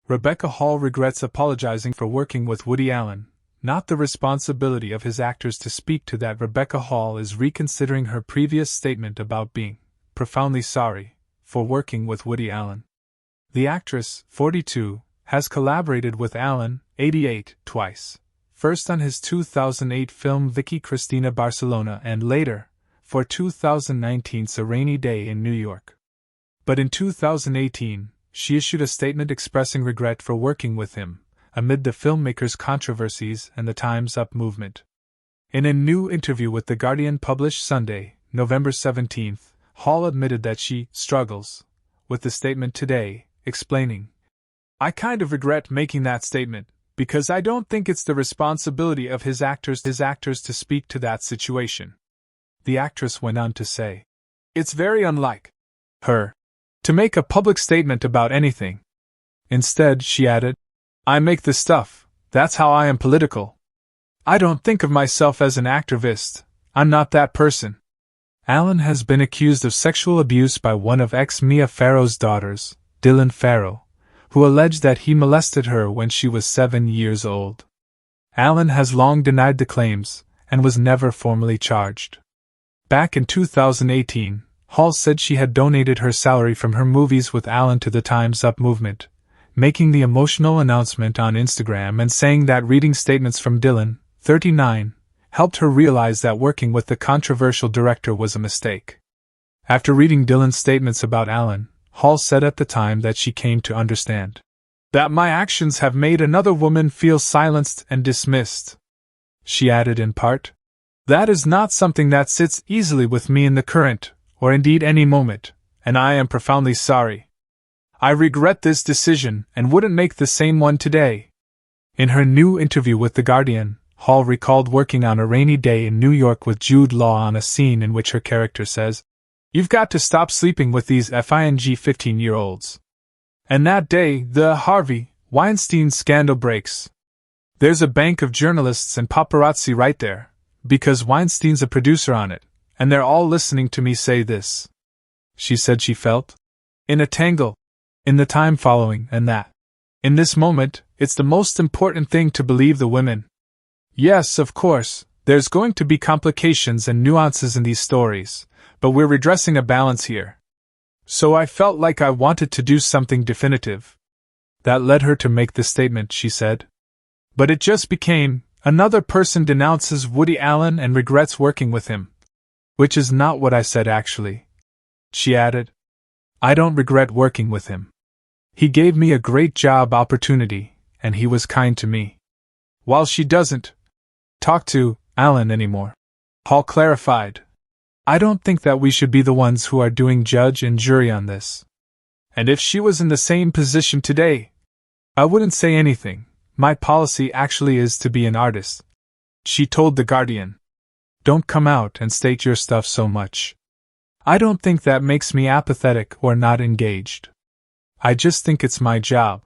Rebecca Hall regrets apologizing for working with Woody Allen, not the responsibility of his actors to speak to that. Rebecca Hall is reconsidering her previous statement about being profoundly sorry for working with Woody Allen. The actress, 42, has collaborated with Allen, 88, twice. First on his 2008 film Vicky Cristina Barcelona and later, for 2019's A Rainy Day in New York. But in 2018, she issued a statement expressing regret for working with him, amid the filmmaker's controversies and the Time's Up movement. In a new interview with The Guardian published Sunday, November 17, Hall admitted that she struggles with the statement today, explaining, "I kind of regret making that statement, because I don't think it's the responsibility of his actors to speak to that situation." The actress went on to say, "It's very unlike her to make a public statement about anything. Instead," she added, "I make the stuff, that's how I am political. I don't think of myself as an actor-vist, I'm not that person." Allen has been accused of sexual abuse by one of ex-Mia Farrow's daughters, Dylan Farrow, who alleged that he molested her when she was 7 years old. Allen has long denied the claims, and was never formally charged. Back in 2018, Hall said she had donated her salary from her movies with Allen to the Time's Up movement, making the emotional announcement on Instagram and saying that reading statements from Dylan, 39, helped her realize that working with the controversial director was a mistake. After reading Dylan's statements about Allen, Hall said at the time that she came to understand that my actions have made another woman feel silenced and dismissed. She added in part, "That is not something that sits easily with me in the current, or indeed any moment, and I am profoundly sorry. I regret this decision and wouldn't make the same one today." In her new interview with The Guardian, Hall recalled working on A Rainy Day in New York with Jude Law on a scene in which her character says, "You've got to stop sleeping with these fing 15-year-olds. And that day, the Harvey Weinstein scandal breaks. There's a bank of journalists and paparazzi right there, because Weinstein's a producer on it, and they're all listening to me say this." She said she felt in a tangle in the time following, and that in this moment, it's the most important thing to believe the women. Yes, of course, there's going to be complications and nuances in these stories, but we're redressing a balance here. So I felt like I wanted to do something definitive. That led her to make the statement, she said. But it just became, another person denounces Woody Allen and regrets working with him. Which is not what I said actually. She added, "I don't regret working with him. He gave me a great job opportunity, and he was kind to me. While she doesn't talk to Allen anymore," Hall clarified, "I don't think that we should be the ones who are doing judge and jury on this. And if she was in the same position today, I wouldn't say anything. My policy actually is to be an artist." She told The Guardian, "Don't come out and state your stuff so much. I don't think that makes me apathetic or not engaged. I just think it's my job."